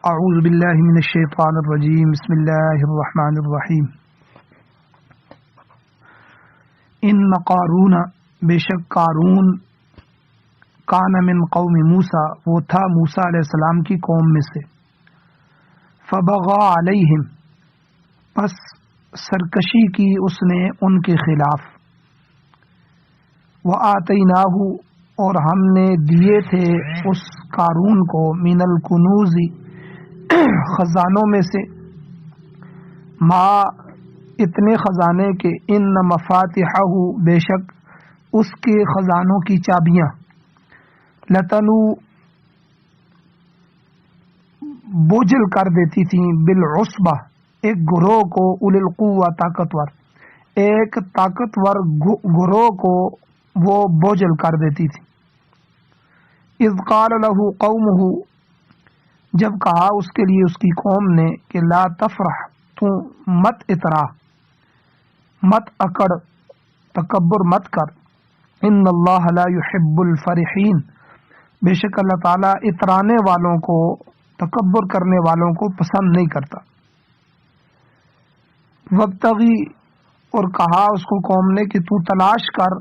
اعوذ باللہ من الشیطان الرجیم بسم اللہ الرحمن الرحیم ان قارون بے شک قارون کان من قوم موسیٰ وہ تھا موسیٰ علیہ السلام کی قوم میں سے فبغى علیہم پس سرکشی کی اس نے ان کے خلاف وآتیناہ اور ہم نے دیے تھے اس قارون کو من الکنوز خزانوں میں سے ما اتنے خزانے کے ان مفاتحہ بے شک اس کے خزانوں کی چابیاں لتنو بوجھل کر دیتی تھیں بالعصبہ ایک گروہ کو اول القوہ طاقتور ایک طاقتور گروہ کو وہ بوجھل کر دیتی تھی اذ قال له قومه جب کہا اس کے لیے اس کی قوم نے کہ لا تفرح تو مت اترا مت اکڑ تکبر مت کر ان اللہ لا يحب الفرحین بے شک اللہ تعالیٰ اترانے والوں کو تکبر کرنے والوں کو پسند نہیں کرتا وابتغی اور کہا اس کو قوم نے کہ تو تلاش کر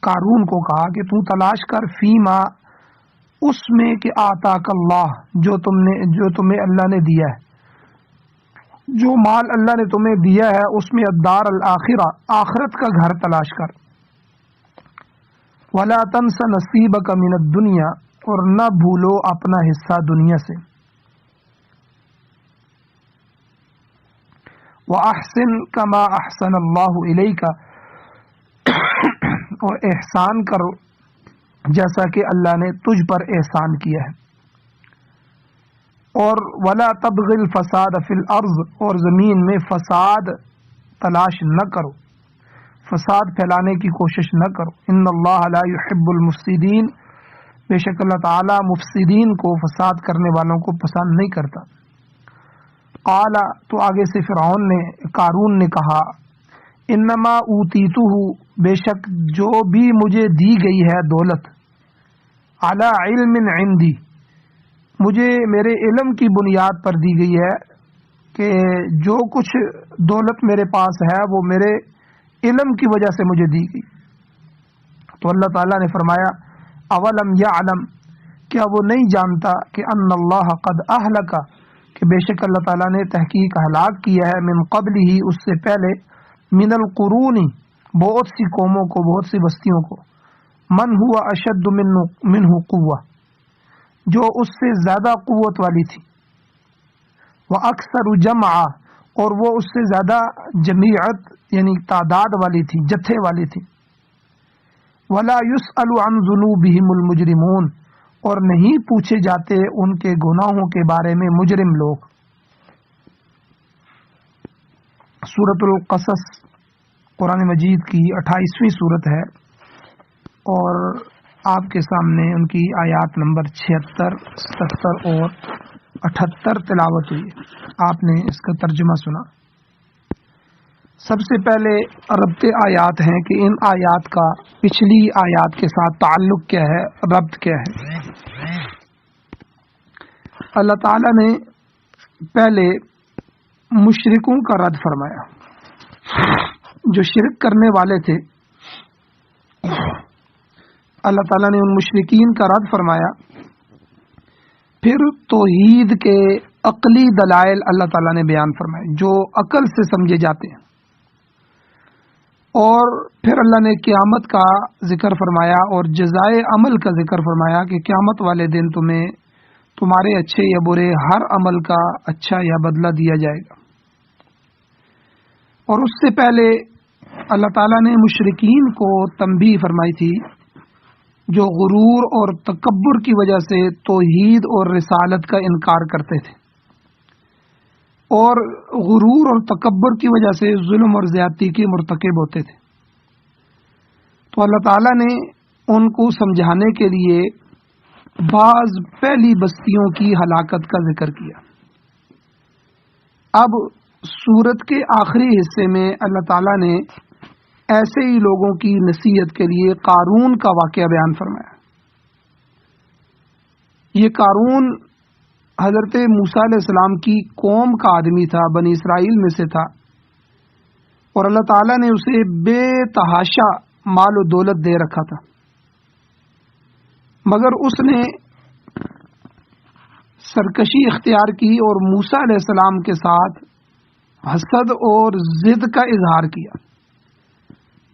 قارون کو کہا کہ تو تلاش کر فیما اس میں کہ آتاک اللہ جو تمہیں اللہ نے دیا ہے جو مال اللہ نے تمہیں دیا ہے اس میں الدار الآخرہ آخرت کا گھر تلاش کر ولا تنس نصیبک من الدنیا اور نہ بھولو اپنا حصہ دنیا سے وَأَحْسِن كَمَا أَحْسَنَ اللَّهُ إِلَيْكَ اور احسان کرو جیسا کہ اللہ نے تجھ پر احسان کیا ہے اور وَلَا تَبْغِ الْفَسَادَ فِي الْأَرْضِ اور زمین میں فساد تلاش نہ کرو فساد پھیلانے کی کوشش نہ کرو ان اللہ لا يحب المفسدین بے شک اللہ تعالی مفسدین کو فساد کرنے والوں کو پسند نہیں کرتا قال تو آگے سے فرعون نے قارون نے کہا انما اوتیتہ بے شک جو بھی مجھے دی گئی ہے دولت علی علم عندی مجھے میرے علم کی بنیاد پر دی گئی ہے کہ جو کچھ دولت میرے پاس ہے وہ میرے علم کی وجہ سے مجھے دی گئی تو اللہ تعالیٰ نے فرمایا اولم یعلم کیا وہ نہیں جانتا کہ ان اللہ قد اہلک کہ بے شک اللہ تعالیٰ نے تحقیق ہلاک کیا ہے من قبل ہی اس سے پہلے من القرون بہت سی قوموں کو بہت سی بستیوں کو من ہوا اشد منہ قوہ جو اس سے زیادہ قوت والی تھی وہ اکثر جمع اور وہ اس سے زیادہ جمیعت یعنی تعداد والی تھی جتھے والی تھی ولا يسأل عن ذنوبهم المجرمون اور نہیں پوچھے جاتے ان کے گناہوں کے بارے میں مجرم لوگ سورۃ القصص قرآن مجید کی 28ویں سورت ہے اور آپ کے سامنے ان کی آیات نمبر 76, 77 اور 78 تلاوت ہوئی ہے آپ نے اس کا ترجمہ سنا سب سے پہلے ربط آیات ہیں کہ ان آیات کا پچھلی آیات کے ساتھ تعلق کیا ہے ربط کیا ہے اللہ تعالیٰ نے پہلے مشرکوں کا رد فرمایا جو شرک کرنے والے تھے اللہ تعالیٰ نے ان مشرکین کا رد فرمایا پھر توحید کے عقلی دلائل اللہ تعالیٰ نے بیان فرمائے جو عقل سے سمجھے جاتے ہیں اور پھر اللہ نے قیامت کا ذکر فرمایا اور جزائے عمل کا ذکر فرمایا کہ قیامت والے دن تمہیں تمہارے اچھے یا برے ہر عمل کا اچھا یا بدلہ دیا جائے گا اور اس سے پہلے اللہ تعالیٰ نے مشرکین کو تنبیہ فرمائی تھی جو غرور اور تکبر کی وجہ سے توحید اور رسالت کا انکار کرتے تھے اور غرور اور تکبر کی وجہ سے ظلم اور زیادتی کے مرتکب ہوتے تھے تو اللہ تعالیٰ نے ان کو سمجھانے کے لیے بعض پہلی بستیوں کی ہلاکت کا ذکر کیا اب سورت کے آخری حصے میں اللہ تعالیٰ نے ایسے ہی لوگوں کی نصیحت کے لیے قارون کا واقعہ بیان فرمایا یہ قارون حضرت موسیٰ علیہ السلام کی قوم کا آدمی تھا، بنی اسرائیل میں سے تھا، اور اللہ تعالیٰ نے اسے بے تحاشا مال و دولت دے رکھا تھا، مگر اس نے سرکشی اختیار کی اور موسیٰ علیہ السلام کے ساتھ حسد اور ضد کا اظہار کیا۔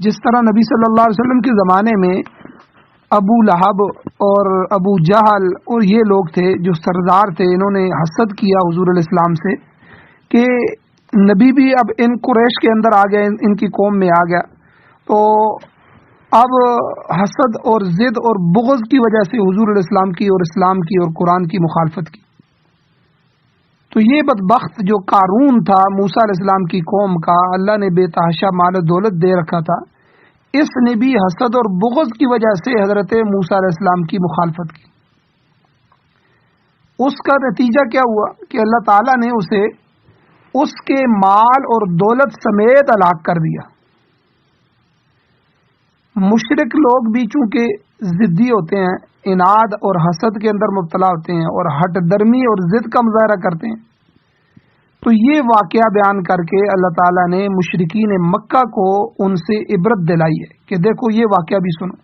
جس طرح نبی صلی اللہ علیہ وسلم کے زمانے میں ابو لہب اور ابو جہل اور یہ لوگ تھے جو سردار تھے، انہوں نے حسد کیا حضور علیہ السلام سے کہ نبی بھی اب ان قریش کے اندر آ گیا، ان کی قوم میں آ گیا، تو اب حسد اور ضد اور بغض کی وجہ سے حضور علیہ السلام کی اور اسلام کی اور قرآن کی مخالفت کی۔ تو یہ بدبخت جو قارون تھا موسیٰ علیہ السلام کی قوم کا، اللہ نے بے تحاشا مال و دولت دے رکھا تھا، اس نے بھی حسد اور بغض کی وجہ سے حضرت موسیٰ علیہ السلام کی مخالفت کی۔ اس کا نتیجہ کیا ہوا کہ اللہ تعالیٰ نے اسے اس کے مال اور دولت سمیت ہلاک کر دیا۔ مشرک لوگ بھی چونکہ ضدی ہوتے ہیں، اناد اور حسد کے اندر مبتلا ہوتے ہیں اور ہٹ درمی اور ضد کا مظاہرہ کرتے ہیں، تو یہ واقعہ بیان کر کے اللہ تعالیٰ نے مشرکین مکہ کو ان سے عبرت دلائی ہے کہ دیکھو یہ واقعہ بھی سنو۔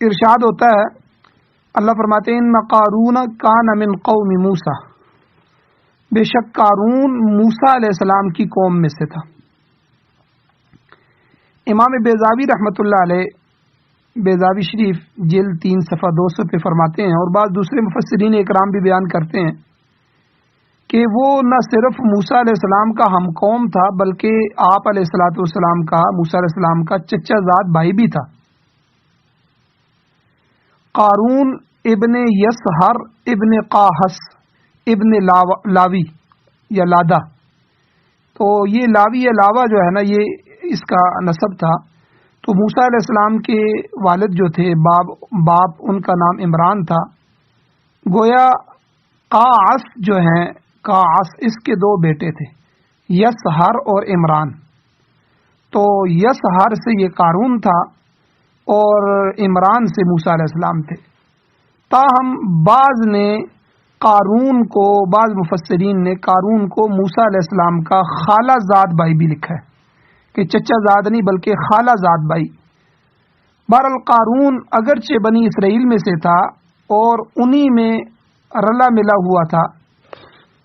ارشاد ہوتا ہے، اللہ فرماتے ہیں ان قارون کان من قوم موسیٰ، بے شک قارون موسیٰ علیہ السلام کی قوم میں سے تھا۔ امام بیضاوی رحمۃ اللہ علیہ بیضاوی شریف جلد 3 صفحہ 200 پہ فرماتے ہیں، اور بعض دوسرے مفسرین اکرام بھی بیان کرتے ہیں کہ وہ نہ صرف موسیٰ علیہ السلام کا ہم قوم تھا بلکہ آپ علیہ الصلوۃ والسلام کا، موسیٰ علیہ السلام کا چچا زاد بھائی بھی تھا۔ قارون ابن یسہر ابن قاحس ابن لاوی یا لادا، تو یہ لاوی یا لاوا جو ہے نا، یہ اس کا نسب تھا۔ تو موسیٰ علیہ السلام کے والد جو تھے، باپ ان کا نام عمران تھا، گویا قاعس جو ہیں، قاعس اس کے 2 بیٹے تھے، یسہر اور عمران۔ تو یسہر سے یہ قارون تھا اور عمران سے موسیٰ علیہ السلام تھے۔ تاہم بعض مفسرین نے قارون کو موسیٰ علیہ السلام کا خالہ زاد بھائی بھی لکھا ہے کہ چچا زاد نہیں بلکہ خالہ زاد بھائی۔ بہرحال قارون اگرچہ بنی اسرائیل میں سے تھا اور انہی میں رلا ملا ہوا تھا،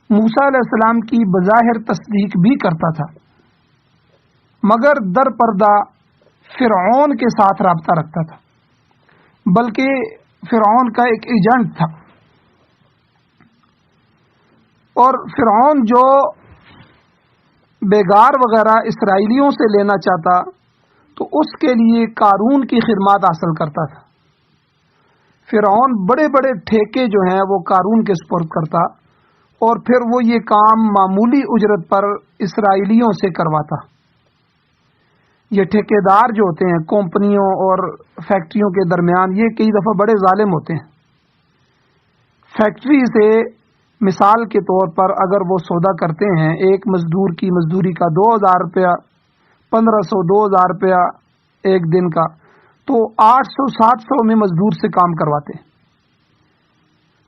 موسیٰ علیہ السلام کی بظاہر تصدیق بھی کرتا تھا، مگر در پردہ فرعون کے ساتھ رابطہ رکھتا تھا، بلکہ فرعون کا ایک ایجنٹ تھا، اور فرعون جو بیگار وغیرہ اسرائیلیوں سے لینا چاہتا تو اس کے لیے قارون کی خدمات حاصل کرتا تھا۔ فرعون بڑے بڑے ٹھیکے جو ہیں وہ قارون کے سپرد کرتا، اور پھر وہ یہ کام معمولی اجرت پر اسرائیلیوں سے کرواتا۔ یہ ٹھیکیدار جو ہوتے ہیں کمپنیوں اور فیکٹریوں کے درمیان، یہ کئی دفعہ بڑے ظالم ہوتے ہیں۔ فیکٹری سے مثال کے طور پر اگر وہ سودا کرتے ہیں، ایک مزدور کی مزدوری کا 2000 روپیہ، 1500 2000 روپیہ ایک دن کا، تو 800 700 میں مزدور سے کام کرواتے ہیں۔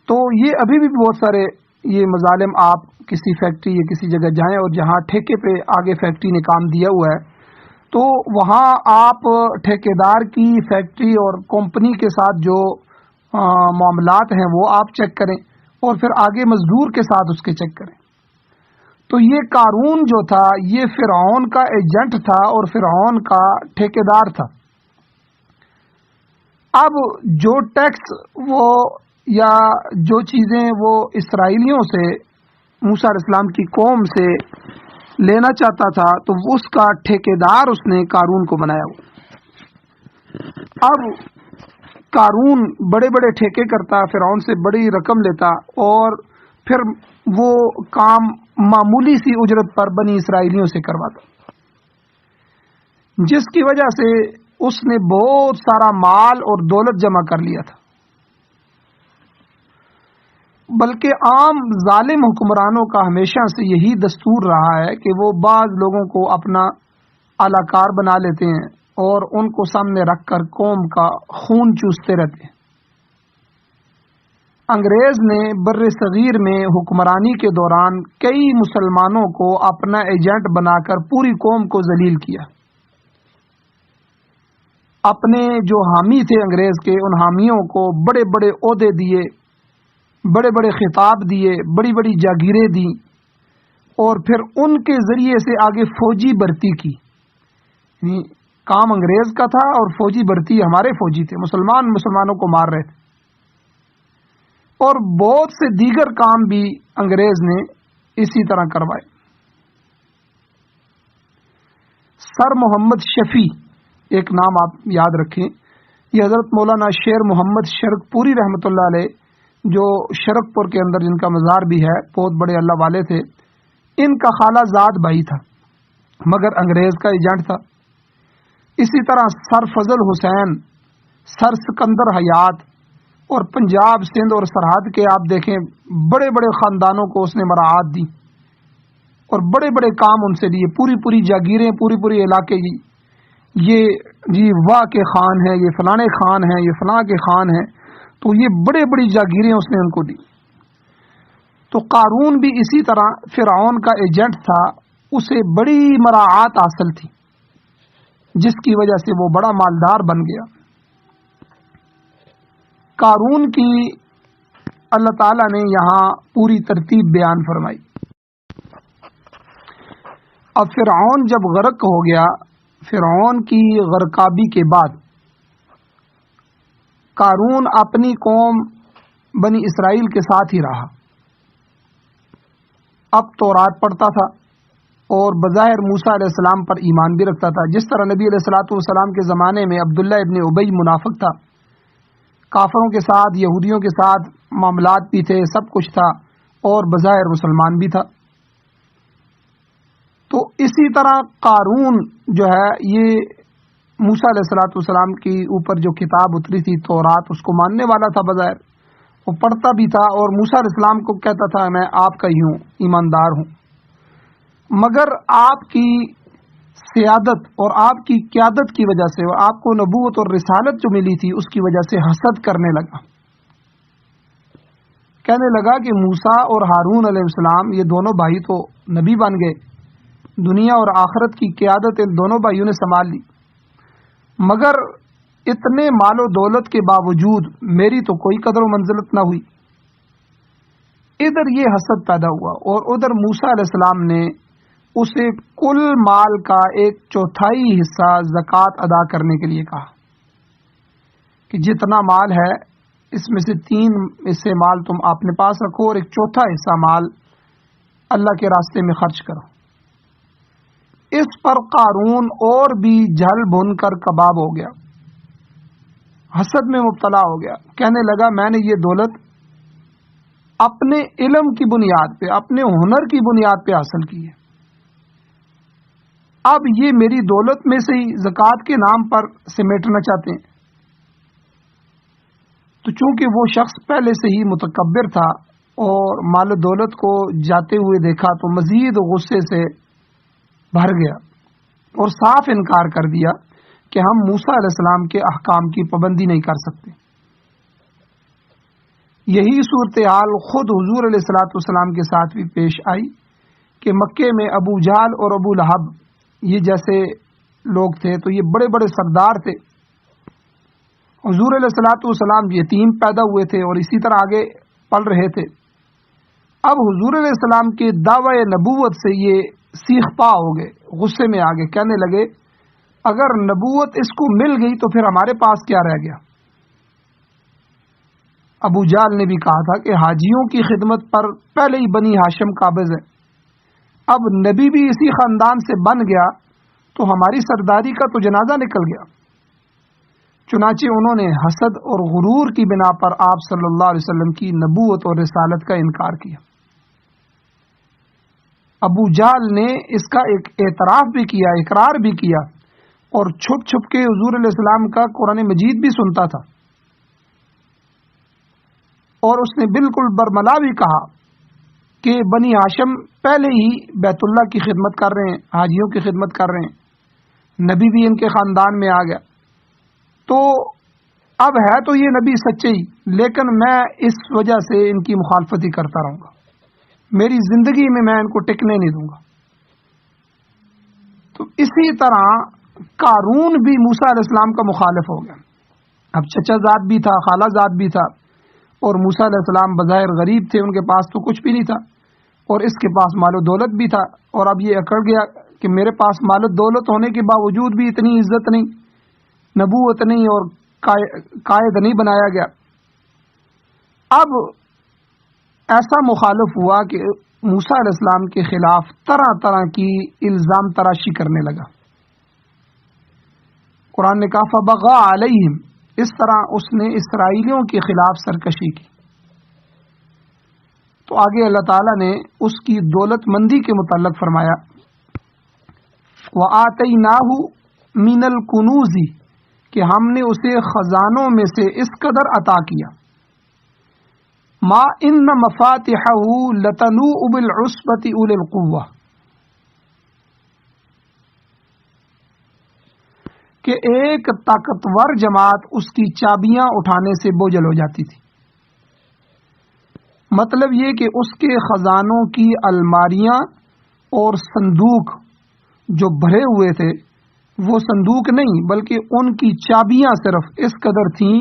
تو یہ ابھی بھی بہت سارے یہ مظالم، آپ کسی فیکٹری یا کسی جگہ جائیں اور جہاں ٹھیکے پہ آگے فیکٹری نے کام دیا ہوا ہے، تو وہاں آپ ٹھیکیدار کی فیکٹری اور کمپنی کے ساتھ جو معاملات ہیں وہ آپ چیک کریں، اور پھر آگے مزدور کے ساتھ اس کے چیک کریں۔ تو یہ قارون جو تھا یہ فرعون کا ایجنٹ تھا اور فرعون کا ٹھیکیدار تھا۔ اب جو ٹیکس وہ یا جو چیزیں وہ اسرائیلیوں سے، موسیٰ علیہ السلام کی قوم سے لینا چاہتا تھا، تو اس کا ٹھیکیدار اس نے قارون کو بنایا ہوا۔ اب قارون بڑے بڑے ٹھیکے کرتا، فرعون سے بڑی رقم لیتا، اور پھر وہ کام معمولی سی اجرت پر بنی اسرائیلیوں سے کرواتا، جس کی وجہ سے اس نے بہت سارا مال اور دولت جمع کر لیا تھا۔ بلکہ عام ظالم حکمرانوں کا ہمیشہ سے یہی دستور رہا ہے کہ وہ بعض لوگوں کو اپنا اعلی کار بنا لیتے ہیں اور ان کو سامنے رکھ کر قوم کا خون چوستے رہتے ہیں۔ انگریز نے بر صغیر میں حکمرانی کے دوران کئی مسلمانوں کو اپنا ایجنٹ بنا کر پوری قوم کو ذلیل کیا. اپنے جو حامی تھے انگریز کے، ان حامیوں کو بڑے بڑے عہدے دیے، بڑے بڑے خطاب دیے، بڑی بڑی جاگیریں دی، اور پھر ان کے ذریعے سے آگے فوجی بھرتی کی. یعنی کام انگریز کا تھا اور فوجی بھرتی ہمارے فوجی تھے، مسلمانوں کو مار رہے تھے. اور بہت سے دیگر کام بھی انگریز نے اسی طرح کروائے. سر محمد شفیع ایک نام آپ یاد رکھیں، یہ حضرت مولانا شیر محمد شرک پوری رحمۃ اللہ علیہ، جو شرک پور کے اندر جن کا مزار بھی ہے، بہت بڑے اللہ والے تھے. ان کا خالہ زاد بھائی تھا مگر انگریز کا ایجنٹ تھا. اسی طرح سر فضل حسین، سر سکندر حیات، اور پنجاب، سندھ اور سرحد کے آپ دیکھیں بڑے بڑے خاندانوں کو اس نے مراعات دی اور بڑے بڑے کام ان سے لیے، پوری پوری جاگیریں، پوری علاقے کی، یہ جی واہ کے خان ہیں، یہ فلانے خان ہیں، یہ فلاں کے خان ہیں، تو یہ بڑے بڑی جاگیریں اس نے ان کو دی. تو قارون بھی اسی طرح فرعون کا ایجنٹ تھا، اسے بڑی مراعات حاصل تھی جس کی وجہ سے وہ بڑا مالدار بن گیا. قارون کی اللہ تعالیٰ نے یہاں پوری ترتیب بیان فرمائی. اب فرعون جب غرق ہو گیا، فرعون کی غرقابی کے بعد قارون اپنی قوم بنی اسرائیل کے ساتھ ہی رہا. اب تورات پڑھتا تھا اور بظاہر موسیٰ علیہ السلام پر ایمان بھی رکھتا تھا. جس طرح نبی علیہ الصلوۃ والسلام کے زمانے میں عبداللہ ابن ابی منافق تھا، کافروں کے ساتھ، یہودیوں کے ساتھ معاملات بھی تھے، سب کچھ تھا، اور بظاہر مسلمان بھی تھا. تو اسی طرح قارون جو ہے، یہ موسیٰ علیہ الصلوۃ والسلام کی اوپر جو کتاب اتری تھی تورات، اس کو ماننے والا تھا. بظاہر وہ پڑھتا بھی تھا اور موسیٰ علیہ السلام کو کہتا تھا میں آپ کا ہی ہوں، ایماندار ہوں. مگر آپ کی سیادت اور آپ کی قیادت کی وجہ سے، اور آپ کو نبوت اور رسالت جو ملی تھی اس کی وجہ سے حسد کرنے لگا. کہنے لگا کہ موسیٰ اور ہارون علیہ السلام یہ دونوں بھائی تو نبی بن گئے، دنیا اور آخرت کی قیادت ان دونوں بھائیوں نے سنبھال لی، مگر اتنے مال و دولت کے باوجود میری تو کوئی قدر و منزلت نہ ہوئی. ادھر یہ حسد پیدا ہوا، اور ادھر موسیٰ علیہ السلام نے اسے کل مال کا 1/4 حصہ زکوٰۃ ادا کرنے کے لیے کہا کہ جتنا مال ہے اس میں سے 3 حصے مال تم اپنے پاس رکھو اور 1/4 حصہ مال اللہ کے راستے میں خرچ کرو. اس پر قارون اور بھی جھل بھن کر کباب ہو گیا، حسد میں مبتلا ہو گیا. کہنے لگا میں نے یہ دولت اپنے علم کی بنیاد پہ، اپنے ہنر کی بنیاد پہ حاصل کی ہے، اب یہ میری دولت میں سے ہی زکوٰۃ کے نام پر سمیٹنا چاہتے ہیں. تو چونکہ وہ شخص پہلے سے ہی متکبر تھا اور مال و دولت کو جاتے ہوئے دیکھا تو مزید غصے سے بھر گیا اور صاف انکار کر دیا کہ ہم موسیٰ علیہ السلام کے احکام کی پابندی نہیں کر سکتے. یہی صورتحال خود حضور علیہ الصلوۃ والسلام کے ساتھ بھی پیش آئی کہ مکے میں ابو جہل اور ابو لہب یہ جیسے لوگ تھے، تو یہ بڑے بڑے سردار تھے. حضور علیہ الصلوۃ والسلام یتیم پیدا ہوئے تھے اور اسی طرح آگے پل رہے تھے. اب حضور علیہ السلام کے دعوی نبوت سے یہ سیخ پا ہو گئے، غصے میں آگے کہنے لگے اگر نبوت اس کو مل گئی تو پھر ہمارے پاس کیا رہ گیا. ابو جہل نے بھی کہا تھا کہ حاجیوں کی خدمت پر پہلے ہی بنی ہاشم قابض ہے، اب نبی بھی اسی خاندان سے بن گیا تو ہماری سرداری کا تو جنازہ نکل گیا. چنانچہ انہوں نے حسد اور غرور کی بنا پر آپ صلی اللہ علیہ وسلم کی نبوت اور رسالت کا انکار کیا. ابو جہل نے اس کا ایک اعتراف بھی کیا، اقرار بھی کیا، اور چھپ چھپ کے حضور علیہ السلام کا قرآن مجید بھی سنتا تھا، اور اس نے بالکل برملا بھی کہا کہ بنی ہاشم پہلے ہی بیت اللہ کی خدمت کر رہے ہیں، حاجیوں کی خدمت کر رہے ہیں، نبی بھی ان کے خاندان میں آ گیا. تو اب ہے تو یہ نبی سچے ہی، لیکن میں اس وجہ سے ان کی مخالفت ہی کرتا رہوں گا، میری زندگی میں میں ان کو ٹکنے نہیں دوں گا۔ تو اسی طرح قارون بھی موسیٰ علیہ السلام کا مخالف ہو گیا۔ اب چچا زاد بھی تھا، خالہ زاد بھی تھا، اور موسیٰ علیہ السلام بظاہر غریب تھے، ان کے پاس تو کچھ بھی نہیں تھا، اور اس کے پاس مال و دولت بھی تھا، اور اب یہ اکڑ گیا کہ میرے پاس مال و دولت ہونے کے باوجود بھی اتنی عزت نہیں، نبوت نہیں، اور قائد نہیں بنایا گیا۔ اب ایسا مخالف ہوا کہ موسیٰ علیہ السلام کے خلاف طرح طرح کی الزام تراشی کرنے لگا۔ قرآن نے کہا فَبَغَىٰ عَلَيْهِمْ، اس طرح اس نے اسرائیلیوں کے خلاف سرکشی کی۔ تو آگے اللہ تعالیٰ نے اس کی دولت مندی کے متعلق فرمایا وَآتَيْنَاهُ مِنَ الْكُنُوزِ، کہ ہم نے اسے خزانوں میں سے اس قدر عطا کیا، ما ان مفاتحه لتنوء بالعصبة اولي القوة، کہ ایک طاقتور جماعت اس کی چابیاں اٹھانے سے بوجھل ہو جاتی تھی۔ مطلب یہ کہ اس کے خزانوں کی الماریاں اور صندوق جو بھرے ہوئے تھے، وہ صندوق نہیں بلکہ ان کی چابیاں صرف اس قدر تھیں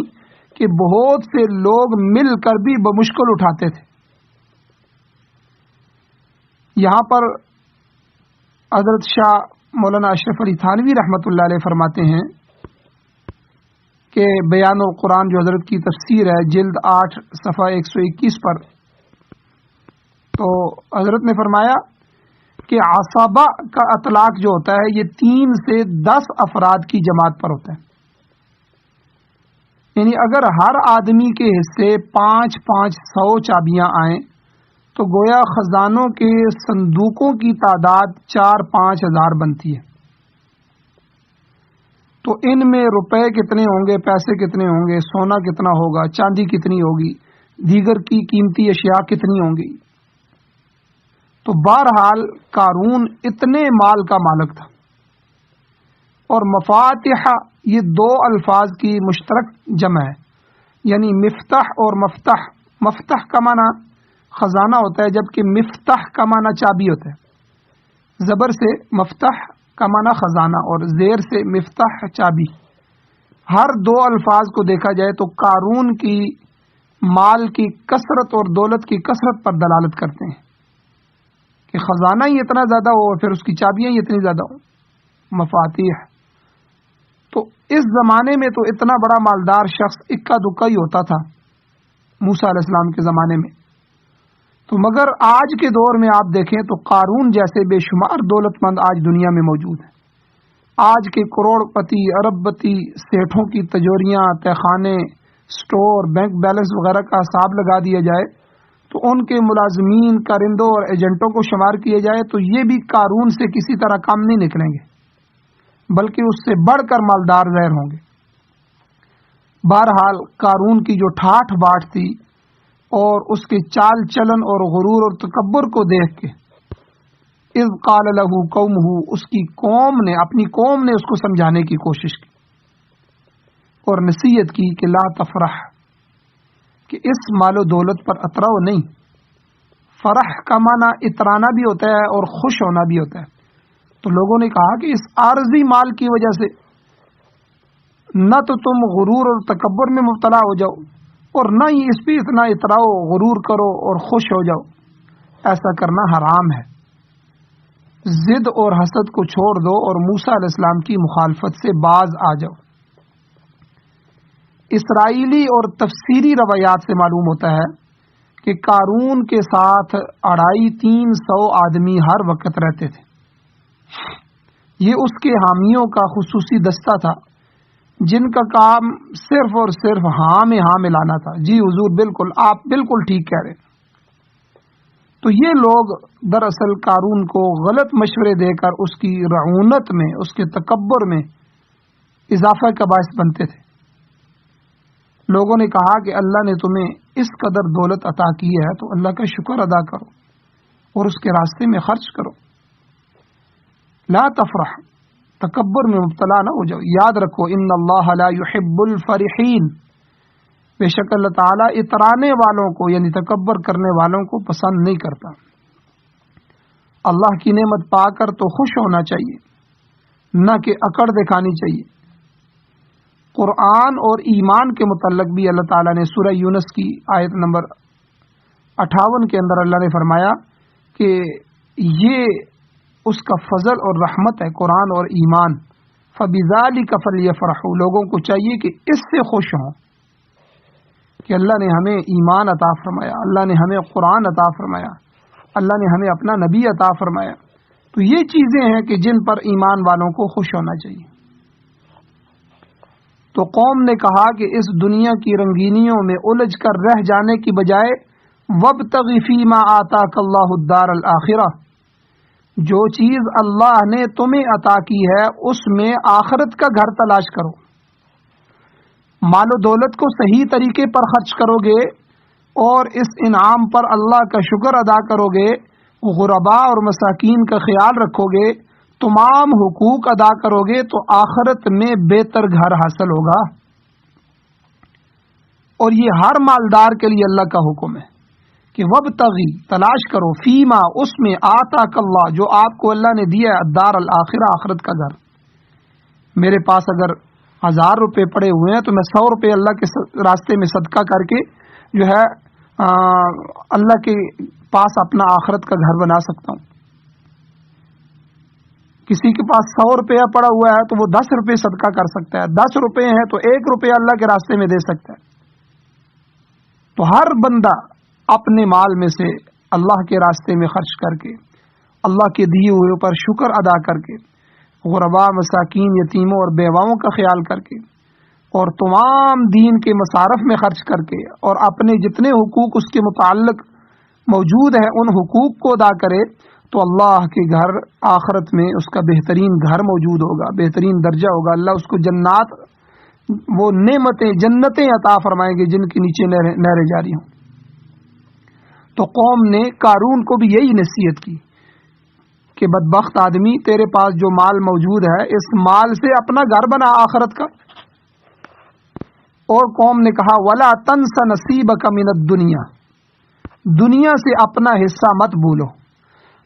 کہ بہت سے لوگ مل کر بھی بمشکل اٹھاتے تھے۔ یہاں پر حضرت شاہ مولانا اشرف علی تھانوی رحمۃ اللہ علیہ فرماتے ہیں کہ بیان القرآن جو حضرت کی تفسیر ہے جلد 8 صفحہ 121 پر، تو حضرت نے فرمایا کہ عصبہ کا اطلاق جو ہوتا ہے یہ 3 سے 10 افراد کی جماعت پر ہوتا ہے، یعنی اگر ہر آدمی کے حصے 500 چابیاں آئیں تو گویا خزانوں کے صندوقوں کی تعداد 4-5 ہزار بنتی ہے۔ تو ان میں روپے کتنے ہوں گے، پیسے کتنے ہوں گے، سونا کتنا ہوگا، چاندی کتنی ہوگی، دیگر کی قیمتی اشیاء کتنی ہوں گی۔ تو بہرحال قارون اتنے مال کا مالک تھا۔ اور مفاتح یہ 2 الفاظ کی مشترک جمع ہے، یعنی مفتاح اور مفتح۔ مفتح کا معنی خزانہ ہوتا ہے جبکہ مفتاح کا معنی چابی ہوتا ہے۔ زبر سے مفتح کا معنی خزانہ اور زیر سے مفتاح چابی۔ ہر 2 الفاظ کو دیکھا جائے تو قارون کی مال کی کثرت اور دولت کی کثرت پر دلالت کرتے ہیں کہ خزانہ ہی اتنا زیادہ ہو اور پھر اس کی چابیاں ہی اتنی زیادہ ہوں، مفاتیح۔ تو اس زمانے میں تو اتنا بڑا مالدار شخص اکا دکا ہی ہوتا تھا موسیٰ علیہ السلام کے زمانے میں۔ تو مگر آج کے دور میں آپ دیکھیں تو قارون جیسے بے شمار دولت مند آج دنیا میں موجود ہیں۔ آج کے کروڑ پتی، ارب پتی سیٹھوں کی تجوریاں، تہخانے، سٹور، بینک بیلنس وغیرہ کا حساب لگا دیا جائے تو ان کے ملازمین، کارندوں اور ایجنٹوں کو شمار کیے جائے تو یہ بھی قارون سے کسی طرح کم نہیں نکلیں گے، بلکہ اس سے بڑھ کر مالدار ظاہر ہوں گے۔ بہرحال قارون کی جو ٹھاٹھ باٹھ تھی اور اس کے چال چلن اور غرور اور تکبر کو دیکھ کے اذ قال له قومه، اس کی قوم نے، اپنی قوم نے اس کو سمجھانے کی کوشش کی اور نصیحت کی کہ لا تفرح، کہ اس مال و دولت پر اتراؤ نہیں۔ فرح کا معنی اترانا بھی ہوتا ہے اور خوش ہونا بھی ہوتا ہے۔ تو لوگوں نے کہا کہ اس عارضی مال کی وجہ سے نہ تو تم غرور اور تکبر میں مبتلا ہو جاؤ اور نہ ہی اس پہ اتنا اتراؤ، غرور کرو اور خوش ہو جاؤ، ایسا کرنا حرام ہے۔ ضد اور حسد کو چھوڑ دو اور موسیٰ علیہ السلام کی مخالفت سے باز آ جاؤ۔ اسرائیلی اور تفسیری روایات سے معلوم ہوتا ہے کہ قارون کے ساتھ 250-300 آدمی ہر وقت رہتے تھے۔ یہ اس کے حامیوں کا خصوصی دستہ تھا جن کا کام صرف اور صرف ہاں میں ہاں ملانا تھا۔ جی حضور بالکل، آپ بالکل ٹھیک کہہ رہے۔ تو یہ لوگ دراصل قارون کو غلط مشورے دے کر اس کی رعونت میں، اس کے تکبر میں اضافہ کا باعث بنتے تھے۔ لوگوں نے کہا کہ اللہ نے تمہیں اس قدر دولت عطا کی ہے تو اللہ کا شکر ادا کرو اور اس کے راستے میں خرچ کرو۔ لا تفرح، تکبر میں مبتلا نہ ہو جاؤ. یاد رکھو ان اللہ لا یحب الفرحین، بے شک اللہ تعالیٰ اترانے والوں کو یعنی تکبر کرنے والوں کو پسند نہیں کرتا. اللہ کی نعمت پا کر تو خوش ہونا چاہیے، نہ کہ اکڑ دکھانی چاہیے. قرآن اور ایمان کے متعلق بھی اللہ تعالیٰ نے سورہ یونس کی آیت نمبر 58 کے اندر اللہ نے فرمایا کہ یہ اس کا فضل اور رحمت ہے، قرآن اور ایمان. فَبِذَلِكَ فَلْيَفْرَحُوا، لوگوں کو چاہیے کہ اس سے خوش ہوں کہ اللہ نے ہمیں ایمان عطا فرمایا، اللہ نے ہمیں قرآن عطا فرمایا، اللہ نے ہمیں اپنا نبی عطا فرمایا. تو یہ چیزیں ہیں کہ جن پر ایمان والوں کو خوش ہونا چاہیے. تو قوم نے کہا کہ اس دنیا کی رنگینیوں میں الجھ کر رہ جانے کی بجائے وَابْتَغِ فِي مَا آتَاكَ اللَّهُ الدَّارَ الْآخِرَةَ، جو چیز اللہ نے تمہیں عطا کی ہے اس میں آخرت کا گھر تلاش کرو. مال و دولت کو صحیح طریقے پر خرچ کرو گے اور اس انعام پر اللہ کا شکر ادا کرو گے، غرباء اور مساکین کا خیال رکھو گے، تمام حقوق ادا کرو گے تو آخرت میں بہتر گھر حاصل ہوگا. اور یہ ہر مالدار کے لیے اللہ کا حکم ہے کہ وابتغی، تلاش کرو، فیما، اس میں، آتاک اللہ، جو آپ کو اللہ نے دیا ہے، الدار الآخرہ، آخرت کا گھر. میرے پاس اگر 1000 روپے پڑے ہوئے ہیں تو میں 100 روپے اللہ کے راستے میں صدقہ کر کے جو ہے اللہ کے پاس اپنا آخرت کا گھر بنا سکتا ہوں. کسی کے پاس 100 روپیہ پڑا ہوا ہے تو وہ 10 روپے صدقہ کر سکتا ہے، 10 روپے ہیں تو 1 روپیہ اللہ کے راستے میں دے سکتا ہے. تو ہر بندہ اپنے مال میں سے اللہ کے راستے میں خرچ کر کے، اللہ کے دیے ہوئے پر شکر ادا کر کے، غرباء، مساکین، یتیموں اور بیواؤں کا خیال کر کے، اور تمام دین کے مصارف میں خرچ کر کے، اور اپنے جتنے حقوق اس کے متعلق موجود ہیں ان حقوق کو ادا کرے، تو اللہ کے گھر آخرت میں اس کا بہترین گھر موجود ہوگا، بہترین درجہ ہوگا. اللہ اس کو جنات، وہ نعمتیں، جنتیں عطا فرمائیں گے جن کے نیچے نہریں جاری ہوں. تو قوم نے قارون کو بھی یہی نصیحت کی کہ بدبخت آدمی، تیرے پاس جو مال موجود ہے اس مال سے اپنا گھر بنا آخرت کا. اور قوم نے کہا وَلَا تَنْسَ نَصِيبَكَ مِنَ الدُّنْيَا، دنیا سے اپنا حصہ مت بھولو.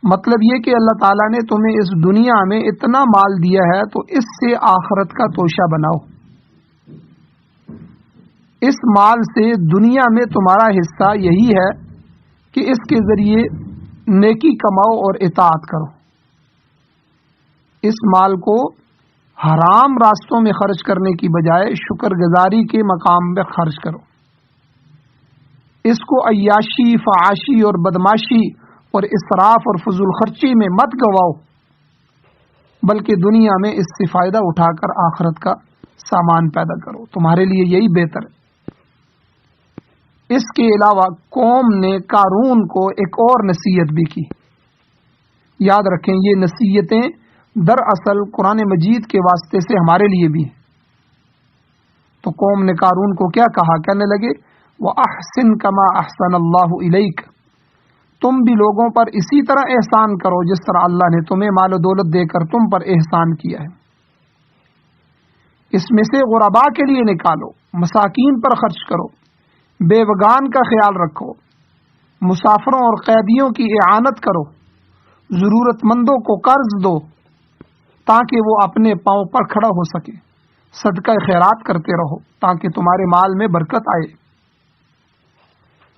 مطلب یہ کہ اللہ تعالیٰ نے تمہیں اس دنیا میں اتنا مال دیا ہے تو اس سے آخرت کا توشہ بناؤ. اس مال سے دنیا میں تمہارا حصہ یہی ہے کہ اس کے ذریعے نیکی کماؤ اور اطاعت کرو. اس مال کو حرام راستوں میں خرچ کرنے کی بجائے شکر گزاری کے مقام پہ خرچ کرو. اس کو عیاشی، فحاشی اور بدماشی اور اسراف اور فضول خرچی میں مت گواؤ، بلکہ دنیا میں اس سے فائدہ اٹھا کر آخرت کا سامان پیدا کرو، تمہارے لیے یہی بہتر ہے. اس کے علاوہ قوم نے قارون کو ایک اور نصیحت بھی کی. یاد رکھیں یہ نصیحتیں دراصل قرآن مجید کے واسطے سے ہمارے لیے بھی ہیں. تو قوم نے قارون کو کیا کہا؟ کہنے لگے وَأَحْسِن كَمَا أَحْسَنَ اللَّهُ إِلَيْكَ، تم بھی لوگوں پر اسی طرح احسان کرو جس طرح اللہ نے تمہیں مال و دولت دے کر تم پر احسان کیا ہے. اس میں سے غرباء کے لیے نکالو، مساکین پر خرچ کرو، بیوگان کا خیال رکھو، مسافروں اور قیدیوں کی اعانت کرو، ضرورت مندوں کو قرض دو تاکہ وہ اپنے پاؤں پر کھڑا ہو سکے. صدقہ خیرات کرتے رہو تاکہ تمہارے مال میں برکت آئے.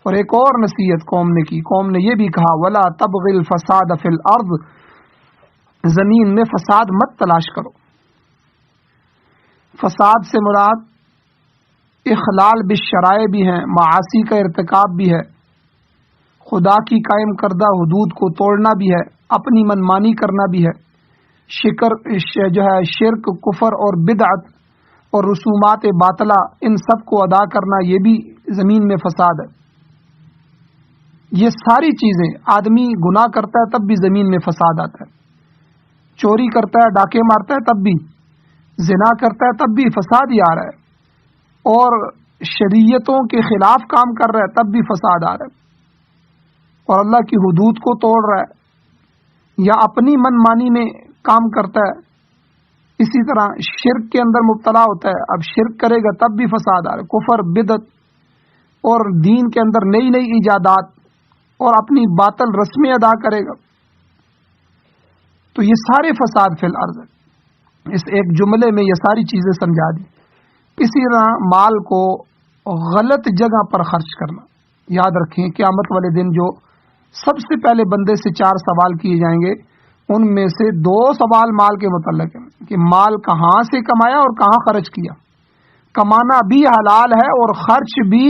اور ایک اور نصیحت قوم نے کی، قوم نے یہ بھی کہا وَلَا تَبْغِ الْفَسَادَ فِي الْأَرْضِ، زمین میں فساد مت تلاش کرو. فساد سے مراد اخلال بالشرائع بھی ہیں، معاصی کا ارتکاب بھی ہے، خدا کی قائم کردہ حدود کو توڑنا بھی ہے، اپنی منمانی کرنا بھی ہے، شرک، کفر اور بدعت اور رسومات باطلہ ان سب کو ادا کرنا، یہ بھی زمین میں فساد ہے. یہ ساری چیزیں، آدمی گناہ کرتا ہے تب بھی زمین میں فساد آتا ہے، چوری کرتا ہے، ڈاکے مارتا ہے تب بھی، زنا کرتا ہے تب بھی فساد ہی آ رہا ہے، اور شریعتوں کے خلاف کام کر رہا ہے تب بھی فساد آ رہا ہے، اور اللہ کی حدود کو توڑ رہا ہے یا اپنی من مانی میں کام کرتا ہے اسی طرح شرک کے اندر مبتلا ہوتا ہے، اب شرک کرے گا تب بھی فساد آ رہا ہے، کفر بدعت اور دین کے اندر نئی نئی ایجادات اور اپنی باطل رسمیں ادا کرے گا، تو یہ سارے فساد فی الارض ہے۔ اس ایک جملے میں یہ ساری چیزیں سمجھا دی۔ اسی طرح مال کو غلط جگہ پر خرچ کرنا، یاد رکھیں قیامت والے دن جو سب سے پہلے بندے سے 4 سوال کیے جائیں گے، ان میں سے 2 سوال مال کے متعلق ہیں کہ مال کہاں سے کمایا اور کہاں خرچ کیا۔ کمانا بھی حلال ہے اور خرچ بھی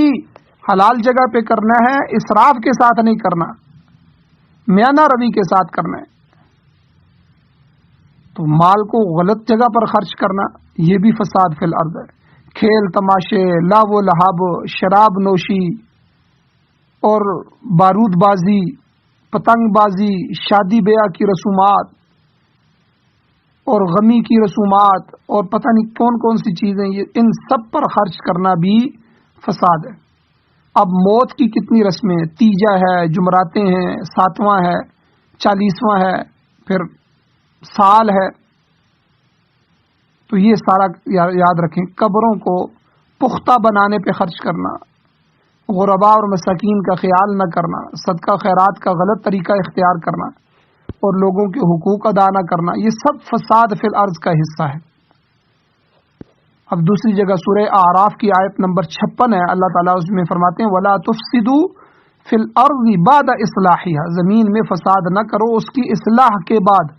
حلال جگہ پہ کرنا ہے، اسراف کے ساتھ نہیں کرنا، میانہ روی کے ساتھ کرنا ہے۔ تو مال کو غلط جگہ پر خرچ کرنا یہ بھی فساد فی الارض ہے۔ کھیل تماشے، لہو و لہب، شراب نوشی اور بارود بازی، پتنگ بازی، شادی بیاہ کی رسومات اور غمی کی رسومات اور پتہ نہیں کون کون سی چیزیں، یہ ان سب پر خرچ کرنا بھی فساد ہے۔ اب موت کی کتنی رسمیں، تیجا ہے، جمعراتیں ہیں، 7واں ہے، 40واں ہے، پھر سال ہے، تو یہ سارا یاد رکھیں۔ قبروں کو پختہ بنانے پہ خرچ کرنا، غرباء اور مساکین کا خیال نہ کرنا، صدقہ خیرات کا غلط طریقہ اختیار کرنا اور لوگوں کے حقوق ادا نہ کرنا، یہ سب فساد فی الارض کا حصہ ہے۔ اب دوسری جگہ سورہ اعراف کی آیت نمبر 56 ہے، اللہ تعالیٰ اس میں فرماتے ہیں وَلَا تُفْسِدُوا فِي الْأَرْضِ بَعْدَ إِصْلَاحِهَا، زمین میں فساد نہ کرو اس کی اصلاح کے بعد۔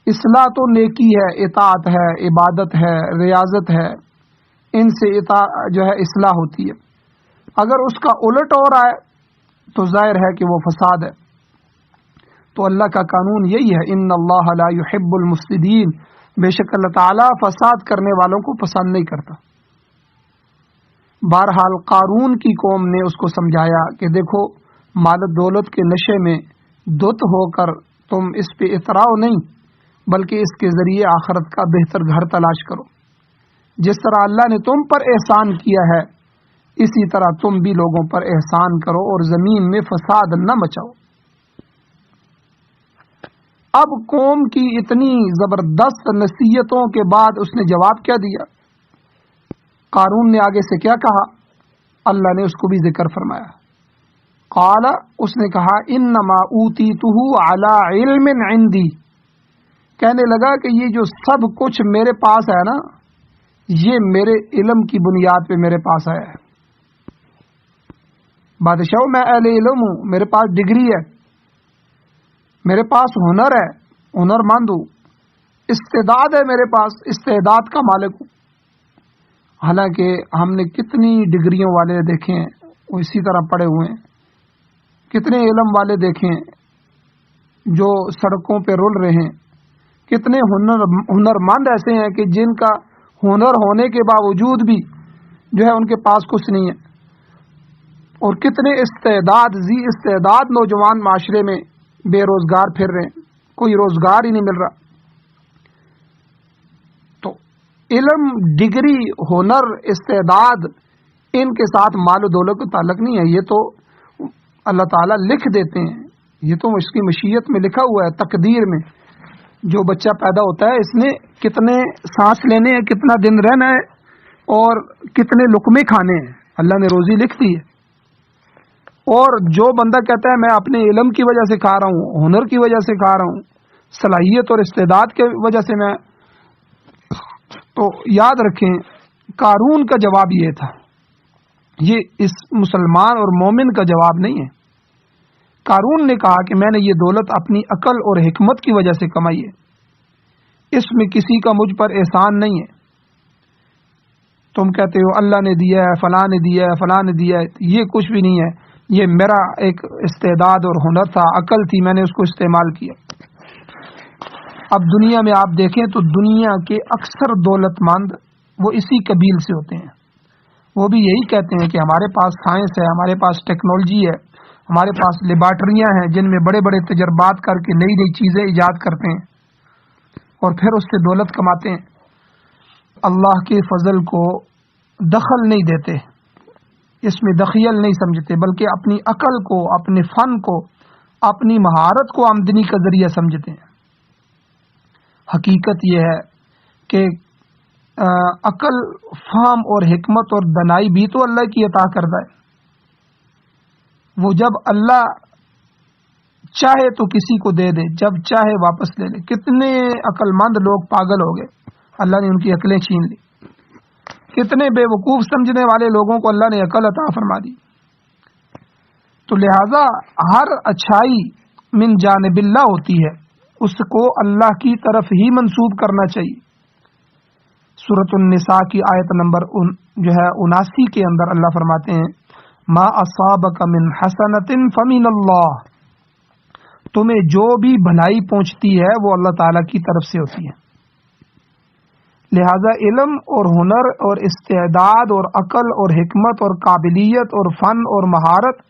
اصلاح تو نیکی ہے، اطاعت ہے، عبادت ہے، ریاضت ہے، ان سے جو ہے اصلاح ہوتی ہے۔ اگر اس کا الٹ ہو رہا ہے تو ظاہر ہے کہ وہ فساد ہے۔ تو اللہ کا قانون یہی ہے، ان اللہ لا يحب المفسدین، بے شک اللہ تعالیٰ فساد کرنے والوں کو پسند نہیں کرتا۔ بہرحال قارون کی قوم نے اس کو سمجھایا کہ دیکھو مال دولت کے نشے میں دت ہو کر تم اس پہ اتراؤ نہیں، بلکہ اس کے ذریعے آخرت کا بہتر گھر تلاش کرو۔ جس طرح اللہ نے تم پر احسان کیا ہے اسی طرح تم بھی لوگوں پر احسان کرو اور زمین میں فساد نہ مچاؤ۔ اب قوم کی اتنی زبردست نصیحتوں کے بعد اس نے جواب کیا دیا؟ قارون نے آگے سے کیا کہا؟ اللہ نے اس کو بھی ذکر فرمایا۔ قال، اس نے کہا انما اوتیتہ علی علم عندی، کہنے لگا کہ یہ جو سب کچھ میرے پاس ہے نا، یہ میرے علم کی بنیاد پہ میرے پاس آیا ہے۔ بادشاہ میں اہل علم ہوں، میرے پاس ڈگری ہے، میرے پاس ہنر ہے، ہنر مند ہوں، استعداد ہے، میرے پاس استعداد کا مالک ہوں۔ حالانکہ ہم نے کتنی ڈگریوں والے دیکھے ہیں وہ اسی طرح پڑے ہوئے ہیں، کتنے علم والے دیکھیں جو سڑکوں پہ رول رہے ہیں، کتنے ہنرمند ایسے ہیں کہ جن کا ہنر ہونے کے باوجود بھی جو ہے ان کے پاس کچھ نہیں ہے، اور کتنے استعداد نوجوان معاشرے میں بے روزگار پھر رہے ہیں، کوئی روزگار ہی نہیں مل رہا۔ تو علم، ڈگری، ہنر، استعداد، ان کے ساتھ مال و دولت کا تعلق نہیں ہے، یہ تو اللہ تعالیٰ لکھ دیتے ہیں، یہ تو اس کی مشیت میں لکھا ہوا ہے، تقدیر میں۔ جو بچہ پیدا ہوتا ہے اس نے کتنے سانس لینے ہیں، کتنا دن رہنا ہے اور کتنے لقمے کھانے ہیں، اللہ نے روزی لکھ دی ہے۔ اور جو بندہ کہتا ہے میں اپنے علم کی وجہ سے کھا رہا ہوں، ہنر کی وجہ سے کھا رہا ہوں، صلاحیت اور استعداد کی وجہ سے میں، تو یاد رکھیں قارون کا جواب یہ تھا، یہ اس مسلمان اور مومن کا جواب نہیں ہے۔ قارون نے کہا کہ میں نے یہ دولت اپنی عقل اور حکمت کی وجہ سے کمائی ہے، اس میں کسی کا مجھ پر احسان نہیں ہے۔ تم کہتے ہو اللہ نے دیا ہے، فلاں نے دیا ہے، فلاں نے دیا ہے، یہ کچھ بھی نہیں ہے، یہ میرا ایک استعداد اور ہنر تھا، عقل تھی، میں نے اس کو استعمال کیا۔ اب دنیا میں آپ دیکھیں تو دنیا کے اکثر دولت مند وہ اسی قبیل سے ہوتے ہیں، وہ بھی یہی کہتے ہیں کہ ہمارے پاس سائنس ہے، ہمارے پاس ٹیکنالوجی ہے، ہمارے پاس لیبارٹریاں ہیں جن میں بڑے بڑے تجربات کر کے نئی نئی چیزیں ایجاد کرتے ہیں اور پھر اس سے دولت کماتے ہیں۔ اللہ کے فضل کو دخل نہیں دیتے، اس میں دخیل نہیں سمجھتے، بلکہ اپنی عقل کو، اپنے فن کو، اپنی مہارت کو آمدنی کا ذریعہ سمجھتے ہیں۔ حقیقت یہ ہے کہ عقل، فہم اور حکمت اور دانائی بھی تو اللہ کی عطا کردہ ہے. وہ جب اللہ چاہے تو کسی کو دے دے، جب چاہے واپس لے لے. کتنے عقل مند لوگ پاگل ہو گئے، اللہ نے ان کی عقلیں چھین لی. کتنے بے وقوف سمجھنے والے لوگوں کو اللہ نے عقل عطا فرما دی. تو لہذا ہر اچھائی من جانب اللہ ہوتی ہے، اس کو اللہ کی طرف ہی منسوب کرنا چاہیے. سورۃ النساء کی آیت نمبر 79 کے اندر اللہ فرماتے ہیں ما اصابک من حسنۃ فمن اللہ، تمہیں جو بھی بھلائی پہنچتی ہے وہ اللہ تعالی کی طرف سے ہوتی ہے. لہذا علم اور ہنر اور استعداد اور عقل اور حکمت اور قابلیت اور فن اور مہارت،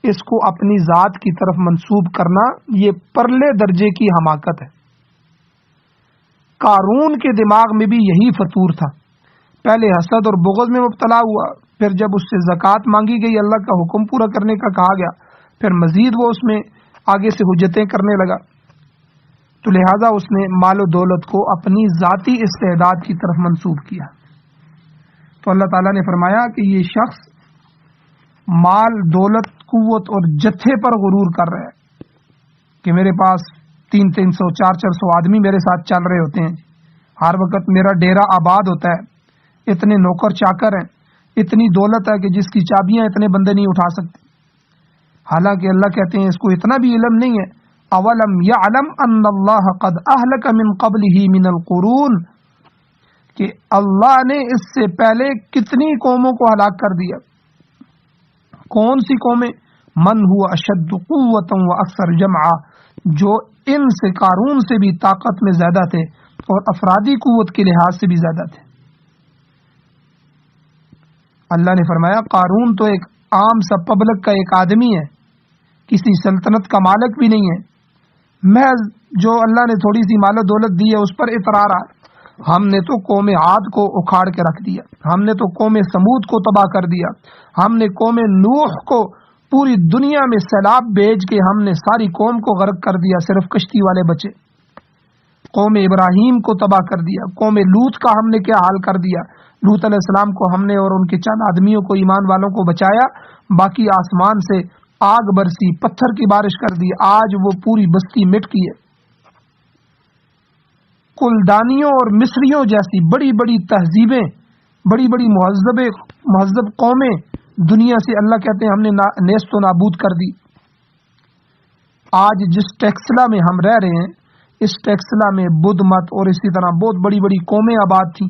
اس کو اپنی ذات کی طرف منسوب کرنا یہ پرلے درجے کی حماقت ہے. قارون کے دماغ میں بھی یہی فطور تھا. پہلے حسد اور بغض میں مبتلا ہوا، پھر جب اس سے زکوٰۃ مانگی گئی، اللہ کا حکم پورا کرنے کا کہا گیا، پھر مزید وہ اس میں آگے سے حجتیں کرنے لگا. تو لہذا اس نے مال و دولت کو اپنی ذاتی استعداد کی طرف منسوب کیا. تو اللہ تعالیٰ نے فرمایا کہ یہ شخص مال، دولت، قوت اور جتھے پر غرور کر رہا ہے کہ میرے پاس 300 400 آدمی میرے ساتھ چل رہے ہوتے ہیں، ہر وقت میرا ڈیرا آباد ہوتا ہے، اتنے نوکر چاکر ہیں، اتنی دولت ہے کہ جس کی چابیاں اتنے بندے نہیں اٹھا سکتے. حالانکہ اللہ کہتے ہیں اس کو اتنا بھی علم نہیں ہے. اولم یعلم ان اللہ قد اہلک من قبلہ من القرون، کہ اللہ نے اس سے پہلے کتنی قوموں کو ہلاک کر دیا. کون سی قومیں؟ من ہوا اشد قوتا و اکثر جمعا، جو ان سے، قارون سے بھی طاقت میں زیادہ تھے اور افرادی قوت کے لحاظ سے بھی زیادہ تھے. اللہ نے فرمایا قارون تو ایک عام سا پبلک کا ایک آدمی ہے، کسی سلطنت کا مالک بھی نہیں ہے. محض جو اللہ نے تھوڑی سی مال و دولت دی ہے اس پر اطرار آ، ہم نے تو قوم عاد کو اکھاڑ کے رکھ دیا، ہم نے تو قوم سمود کو تباہ کر دیا، ہم نے قوم نوح کو پوری دنیا میں سیلاب بھیج کے ہم نے ساری قوم کو غرق کر دیا، صرف کشتی والے بچے. قوم ابراہیم کو تباہ کر دیا. قوم لوط کا ہم نے کیا حال کر دیا. لوط علیہ السلام کو ہم نے اور ان کے چند آدمیوں کو، ایمان والوں کو بچایا، باقی آسمان سے آگ برسی، پتھر کی بارش کر دی، آج وہ پوری بستی مٹ کی ہے. کلدانیوں اور مصریوں جیسی بڑی بڑی تہذیبیں، بڑی بڑی مہذب قومیں دنیا سے اللہ کہتے ہیں ہم نے نیست و نابود کر دی. آج جس ٹیکسلا میں ہم رہ رہے ہیں، اس ٹیکسلا میں بدھ مت اور اسی طرح بہت بڑی بڑی قومیں آباد تھیں.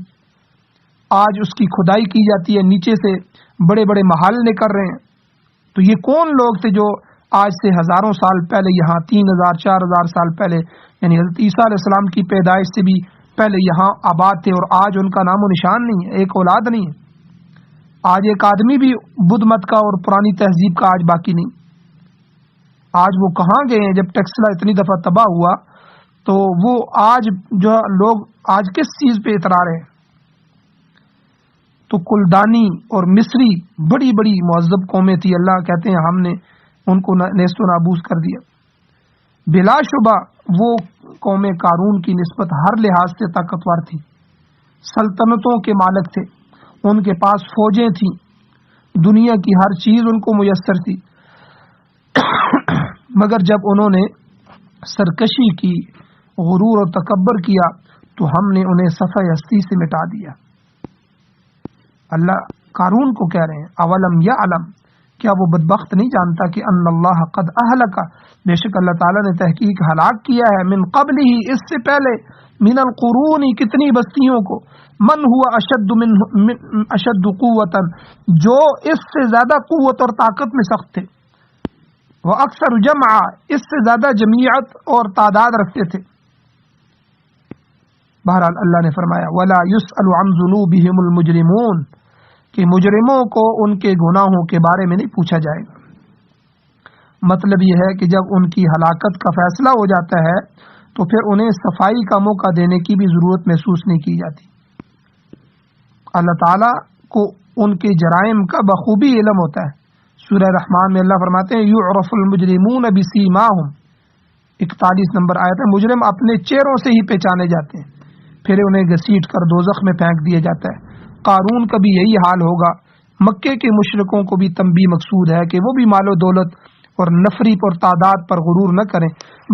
آج اس کی کھدائی کی جاتی ہے، نیچے سے بڑے بڑے محل نکل رہے ہیں. تو یہ کون لوگ تھے جو آج سے ہزاروں سال پہلے یہاں 3000 4000 سال پہلے، یعنی حضرت عیسیٰ علیہ السلام کی پیدائش سے بھی پہلے یہاں آباد تھے، اور آج ان کا نام و نشان نہیں ہے، ایک اولاد نہیں ہے. آج ایک آدمی بھی بدھ مت کا اور پرانی تہذیب کا آج باقی نہیں. آج وہ کہاں گئے ہیں؟ جب ٹیکسلا اتنی دفعہ تباہ ہوا تو وہ آج جو لوگ آج کس چیز پہ اترا رہے ہیں؟ تو کلدانی اور مصری بڑی بڑی مہذب قومیں تھی، اللہ کہتے ہیں ہم نے ان کو نیست و نابود کر دیا. بلا شبہ وہ قوم قارون کی نسبت ہر لحاظ سے طاقتور تھی، سلطنتوں کے مالک تھے، ان کے پاس فوجیں تھیں، دنیا کی ہر چیز ان کو میسر تھی. مگر جب انہوں نے سرکشی کی، غرور اور تکبر کیا، تو ہم نے انہیں صفحہ ہستی سے مٹا دیا. اللہ قارون کو کہہ رہے ہیں اولم یعلم، کیا وہ بدبخت نہیں جانتا کہ ان اللہ قد اہلک، بے شک اللہ تعالیٰ نے تحقیق ہلاک کیا ہے، من قبل ہی، اس سے پہلے، من القرون، کتنی بستیوں کو، من ہوا اشد قوتا، جو اس سے زیادہ قوت اور طاقت میں سخت تھے، وہ اکثر جمع، اس سے زیادہ جمعیت اور تعداد رکھتے تھے. بہرحال اللہ نے فرمایا ولا يسأل عن ذنوبهم المجرمون، کہ مجرموں کو ان کے گناہوں کے بارے میں نہیں پوچھا جائے گا. مطلب یہ ہے کہ جب ان کی ہلاکت کا فیصلہ ہو جاتا ہے تو پھر انہیں صفائی کا موقع دینے کی بھی ضرورت محسوس نہیں کی جاتی. اللہ تعالیٰ کو ان کے جرائم کا بخوبی علم ہوتا ہے. سورہ رحمان میں اللہ فرماتے ہیں یعرف المجرمون بسیماہم، 41 نمبر آیت ہے. مجرم اپنے چہروں سے ہی پہچانے جاتے ہیں. پھر انہیں گھسیٹ کر دوزخ میں پھینک دیا جاتا ہے۔ قارون کا بھی یہی حال ہوگا۔ مکے کے مشرکوں کو بھی تنبیہ مقصود ہے کہ وہ بھی مال و دولت اور نفری پر تعداد پر غرور نہ کریں،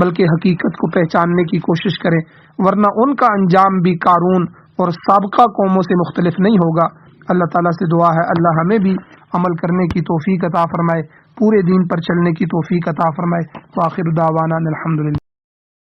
بلکہ حقیقت کو پہچاننے کی کوشش کریں، ورنہ ان کا انجام بھی قارون اور سابقہ قوموں سے مختلف نہیں ہوگا۔ اللہ تعالیٰ سے دعا ہے اللہ ہمیں بھی عمل کرنے کی توفیق عطا فرمائے، پورے دین پر چلنے کی توفیق عطا فرمائے۔ وآخر دعوانا الحمدللہ۔